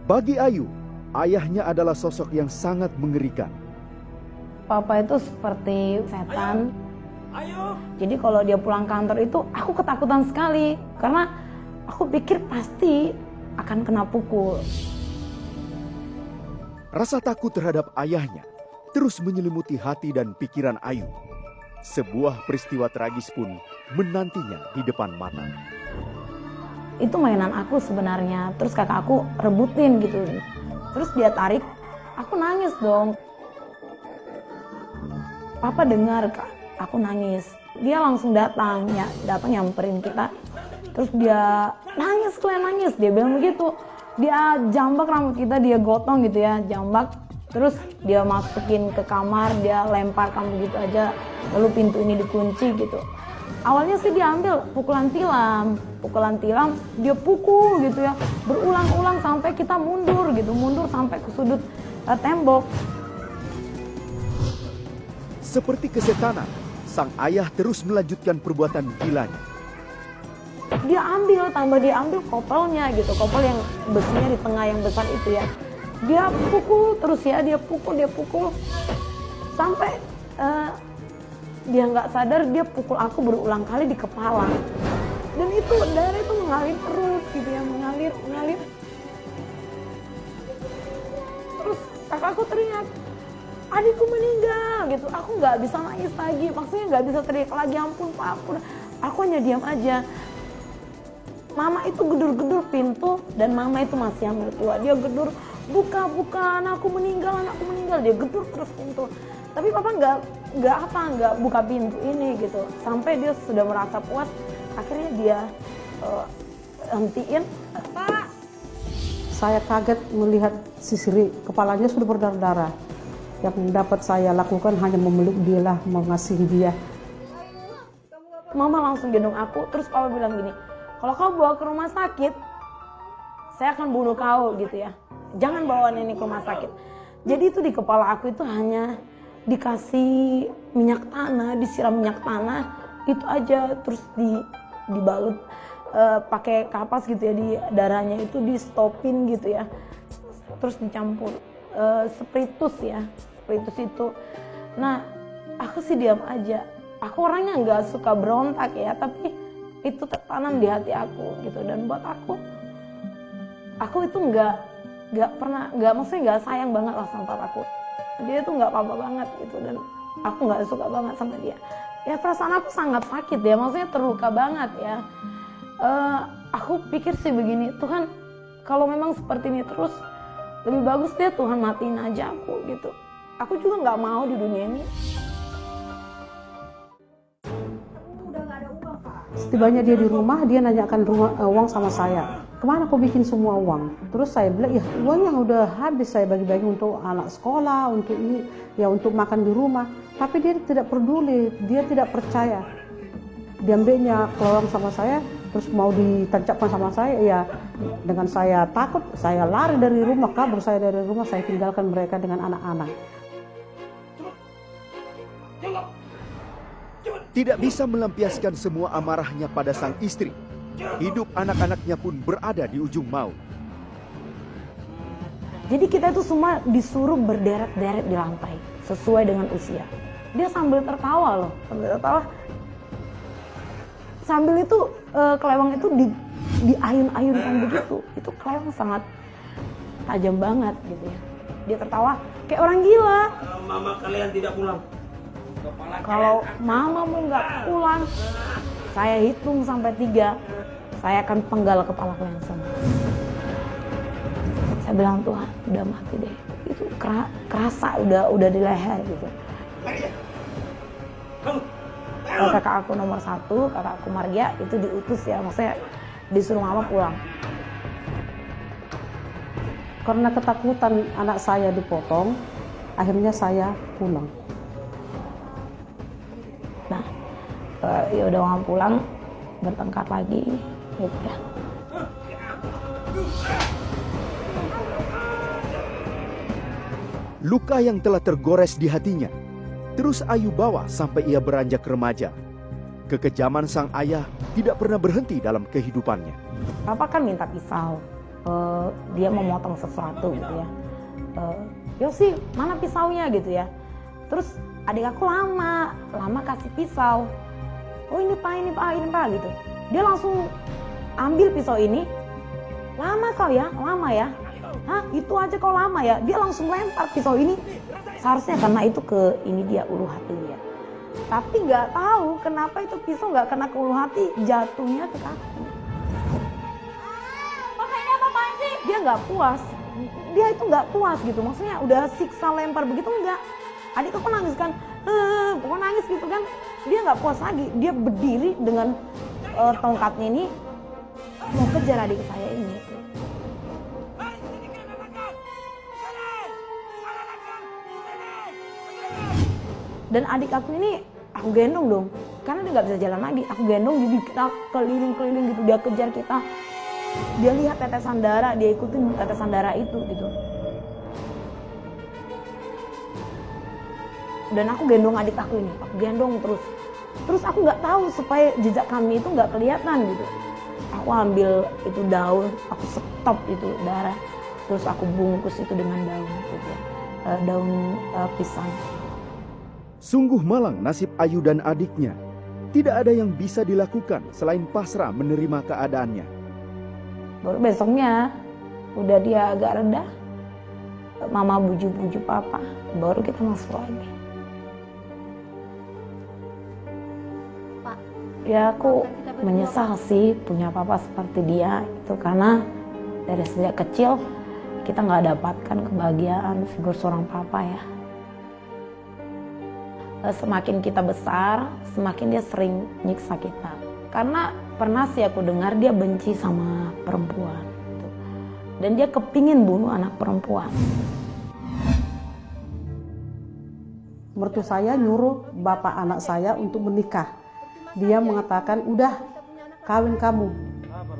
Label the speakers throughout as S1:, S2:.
S1: Bagi Ayu, ayahnya adalah sosok yang sangat mengerikan.
S2: Papa itu seperti setan. Jadi kalau dia pulang kantor itu aku ketakutan sekali. Karena aku pikir pasti akan kena pukul.
S1: Rasa takut terhadap ayahnya terus menyelimuti hati dan pikiran Ayu. Sebuah peristiwa tragis pun menantinya di depan mata.
S2: Itu mainan aku sebenarnya. Terus kakak aku rebutin gitu. Terus dia tarik, aku nangis dong. Papa dengar aku nangis. Dia langsung datang nyamperin kita. Terus dia nangis, kalian nangis. Dia bilang begitu. Dia jambak rambut kita, dia gotong gitu ya, jambak. Terus dia masukin ke kamar, dia lempar kamu gitu aja. Lalu pintu ini dikunci gitu. Awalnya sih dia ambil pukulan tilam, dia pukul gitu ya. Berulang-ulang sampai kita mundur sampai ke sudut tembok.
S1: Seperti kesetanan, sang ayah terus melanjutkan perbuatan gilanya.
S2: Dia ambil kopelnya gitu, kopel yang besinya di tengah yang besar itu ya. Dia pukul terus ya, dia pukul. Sampai dia nggak sadar, dia pukul aku berulang kali di kepala. Dan itu darah itu mengalir terus gitu ya, mengalir. Terus kakakku teriak, adikku meninggal gitu. Aku nggak bisa nangis lagi, maksudnya nggak bisa teriak lagi, ampun Pak, aku hanya diam aja. Mama itu gedur-gedur pintu dan mama itu masih yang mertua. Dia gedur, buka, anakku meninggal, dia gedur terus pintu. Tapi papa nggak buka pintu ini gitu. Sampai dia sudah merasa puas, akhirnya dia hentiin. Pak.
S3: Saya kaget melihat sisiri kepalanya sudah berdarah-darah. Yang dapat saya lakukan hanya memeluk dia lah, mengasihi dia.
S2: Mama langsung gendong aku, terus papa bilang gini, kalau kau bawa ke rumah sakit, saya akan bunuh kau gitu ya. Jangan bawa nenek ke rumah sakit. Jadi itu di kepala aku itu hanya dikasih minyak tanah, disiram minyak tanah, itu aja. Terus dibalut pakai kapas gitu ya, di darahnya itu di stopin gitu ya. Terus dicampur spiritus itu. Nah, aku sih diam aja. Aku orangnya nggak suka berontak ya, tapi itu tertanam di hati aku gitu. Dan buat aku itu maksudnya nggak sayang banget lah sama papaku. Dia tuh nggak apa-apa banget gitu, dan aku nggak suka banget sama dia. Ya perasaan aku sangat sakit ya, maksudnya terluka banget ya. Aku pikir sih begini, Tuhan kalau memang seperti ini terus, lebih bagus dia Tuhan matiin aja aku gitu. Aku juga nggak mau di dunia ini.
S3: Setibanya dia di rumah, dia nanyakan uang sama saya. Kemana kau bikin semua uang? Terus saya bilang, ya uang yang udah habis saya bagi-bagi untuk anak sekolah, untuk ini, ya untuk makan di rumah. Tapi dia tidak peduli, dia tidak percaya. Diambilnya keluar sama saya, terus mau ditancapkan sama saya, ya dengan saya takut, saya lari dari rumah, kabur saya dari rumah, saya tinggalkan mereka dengan anak-anak.
S1: Tidak bisa melampiaskan semua amarahnya pada sang istri. Hidup anak-anaknya pun berada di ujung maut.
S2: Jadi kita itu semua disuruh berderet-deret di lantai sesuai dengan usia. Dia sambil tertawa loh, sambil itu kelewang itu diayun-ayunkan begitu. Itu kelewang sangat tajam banget gitu ya. Dia tertawa kayak orang gila.
S4: Mama kalian tidak pulang.
S2: Kalau mama mau nggak pulang, saya hitung sampai 3, saya akan penggal kepala kalian semua. Saya bilang, Tuhan udah mati deh. Itu kerasa udah di leher gitu. Kakak aku nomor 1, kakak aku Maria itu diutus ya, maksudnya disuruh mama pulang.
S3: Karena ketakutan anak saya dipotong, akhirnya saya pulang.
S2: Nah, ya udah mama pulang, bertengkar lagi gitu ya.
S1: Luka yang telah tergores di hatinya terus Ayu bawa sampai ia beranjak remaja. Kekejaman sang ayah tidak pernah berhenti dalam kehidupannya.
S2: Papa kan minta pisau, dia memotong sesuatu gitu ya. Yosi, mana pisaunya gitu ya. Terus adik aku lama kasih pisau. Oh ini pak gitu. Dia langsung ambil pisau ini. Lama ya. Hah, itu aja kau lama ya. Dia langsung lempar pisau ini. Seharusnya karena itu ke ini dia, ulu hati dia. Tapi nggak tahu kenapa itu pisau nggak kena ke ulu hati, jatuhnya ke kaki. Papa ini apaan sih? Dia nggak puas. Dia itu nggak puas gitu. Maksudnya udah siksa lempar begitu enggak. Adik aku nangis kan, pokoknya nangis gitu kan. Dia nggak puas lagi. Dia berdiri dengan tongkatnya ini mau kejar adik saya ini. Dan adik aku ini aku gendong dong, karena dia nggak bisa jalan lagi. Aku gendong, jadi kita keliling-keliling gitu, dia kejar kita. Dia lihat tetesan darah, dia ikutin tetesan darah itu gitu. Dan aku gendong adik aku ini, aku gendong terus. Terus aku nggak tahu supaya jejak kami itu nggak kelihatan gitu. Aku ambil itu daun, aku stop itu darah, terus aku bungkus itu dengan daun gitu ya, daun pisang.
S1: Sungguh malang nasib Ayu dan adiknya. Tidak ada yang bisa dilakukan selain pasrah menerima keadaannya.
S2: Baru besoknya udah dia agak reda, mama buju-buju papa, baru kita masuk lagi.
S5: Pak,
S2: Ya aku menyesal sih punya papa seperti dia itu, karena dari sejak kecil kita nggak dapatkan kebahagiaan figur seorang papa ya. Semakin kita besar, semakin dia sering nyiksa kita. Karena pernah sih aku dengar dia benci sama perempuan. Gitu. Dan dia kepingin bunuh anak perempuan.
S3: Mertua saya nyuruh bapak anak saya untuk menikah. Dia mengatakan, udah kawin kamu,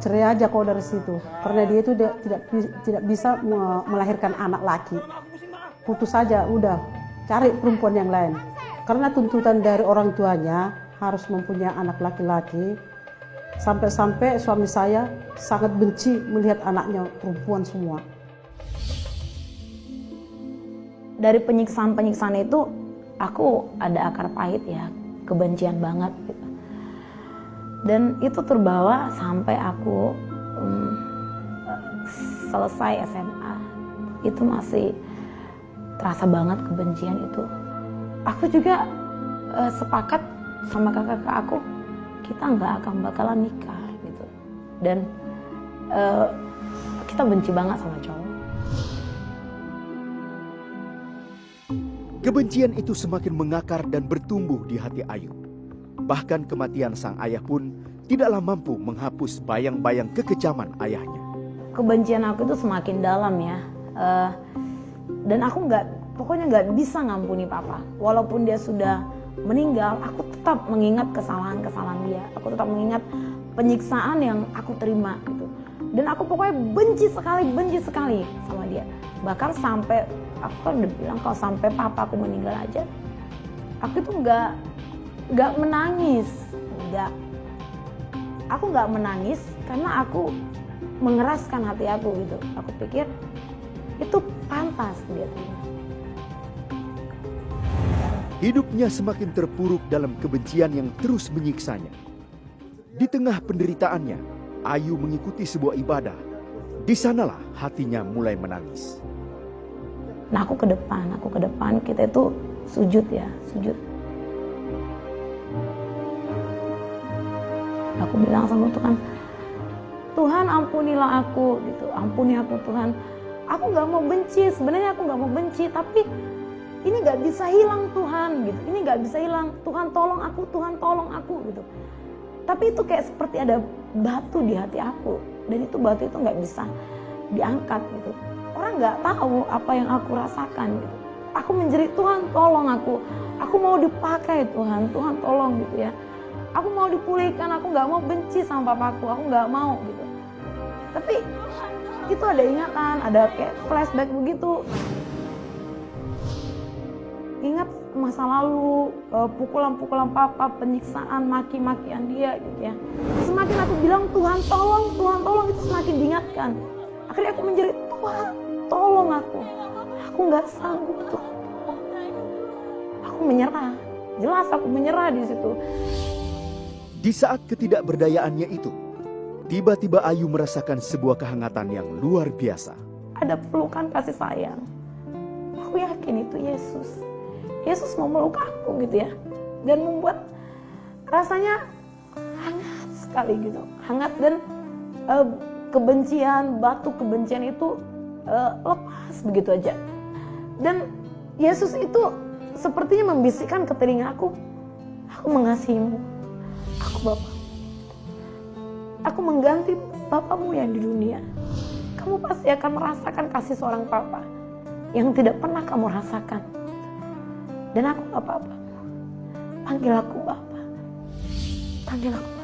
S3: cerai aja kau dari situ. Karena dia itu tidak bisa melahirkan anak laki. Putus saja, udah cari perempuan yang lain. Karena tuntutan dari orang tuanya harus mempunyai anak laki-laki. Sampai-sampai suami saya sangat benci melihat anaknya perempuan semua.
S2: Dari penyiksaan-penyiksaan itu aku ada akar pahit ya, kebencian banget gitu. Dan itu terbawa sampai aku selesai SMA. Itu masih terasa banget kebencian itu. Aku juga sepakat sama kakak aku, kita nggak akan bakalan nikah gitu. Dan kita benci banget sama cowok.
S1: Kebencian itu semakin mengakar dan bertumbuh di hati Ayu. Bahkan kematian sang ayah pun tidaklah mampu menghapus bayang-bayang kekejaman ayahnya.
S2: Kebencian aku itu semakin dalam ya. Dan aku pokoknya nggak bisa ngampuni papa. Walaupun dia sudah meninggal, aku tetap mengingat kesalahan-kesalahan dia. Aku tetap mengingat penyiksaan yang aku terima gitu. Dan aku pokoknya benci sekali sama dia. Bahkan sampai aku kan udah bilang kalau sampai papa aku meninggal aja, aku itu nggak menangis, aku nggak menangis karena aku mengeraskan hati aku gitu. Aku pikir itu pantas dia terima.
S1: Hidupnya semakin terpuruk dalam kebencian yang terus menyiksanya. Di tengah penderitaannya, Ayu mengikuti sebuah ibadah. Di sanalah hatinya mulai menangis.
S2: Nah aku ke depan, kita itu sujud. Aku bilang sama Tuhan, Tuhan ampunilah aku gitu, ampuni aku Tuhan. Aku nggak mau benci, sebenarnya aku nggak mau benci, tapi ini nggak bisa hilang Tuhan gitu, ini nggak bisa hilang. Tuhan tolong aku gitu. Tapi itu kayak seperti ada batu di hati aku, dan itu batu itu nggak bisa diangkat gitu. Orang nggak tahu apa yang aku rasakan gitu. Aku menjerit, Tuhan tolong aku mau dipakai Tuhan tolong gitu ya. Aku mau dipulihkan, aku nggak mau benci sama papaku, aku nggak mau gitu. Tapi itu ada ingatan, ada kayak flashback begitu. Ingat masa lalu, pukulan-pukulan papa, penyiksaan, maki-makian dia gitu ya. Semakin aku bilang Tuhan tolong itu semakin diingatkan. Makanya aku menjerit, Tuhan tolong aku nggak sanggup Tuhan. Aku menyerah, jelas aku menyerah di situ.
S1: Di saat ketidakberdayaannya itu, tiba-tiba Ayu merasakan sebuah kehangatan yang luar biasa.
S2: Ada pelukan kasih sayang. Aku yakin itu Yesus. Yesus mau meluk aku gitu ya. Dan membuat rasanya hangat sekali gitu. Hangat dan kebencian, batu kebencian itu lepas begitu aja. Dan Yesus itu sepertinya membisikkan ke telinga aku mengasihimu. Aku Bapa. Aku mengganti Bapamu yang di dunia. Kamu pasti akan merasakan kasih seorang Papa yang tidak pernah kamu rasakan. Dan aku gak apa-apa. Panggil aku Bapa. Panggil aku Bapa.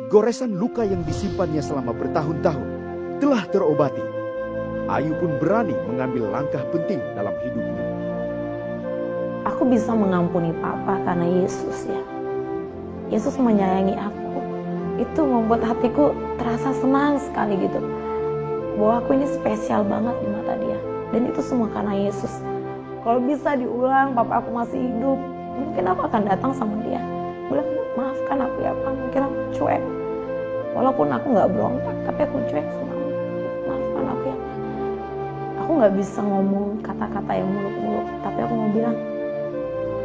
S1: Goresan luka yang disimpannya selama bertahun-tahun telah terobati. Ayu pun berani mengambil langkah penting dalam hidupnya.
S2: Aku bisa mengampuni Papa karena Yesus ya. Yesus menyayangi aku. Itu membuat hatiku terasa senang sekali gitu. Bahwa aku ini spesial banget di mata dia. Dan itu semua karena Yesus. Kalau bisa diulang, Papa aku masih hidup, mungkin aku akan datang sama dia. Bilang, maafkan aku ya Pak, mungkin aku cuek. Walaupun aku gak berontak, tapi aku cuek sama kamu. Maafkan aku ya Pak. Aku gak bisa ngomong kata-kata yang muluk-muluk, tapi aku mau bilang,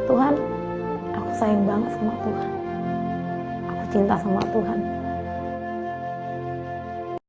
S2: Tuhan, aku sayang banget sama Tuhan. Aku cinta sama Tuhan.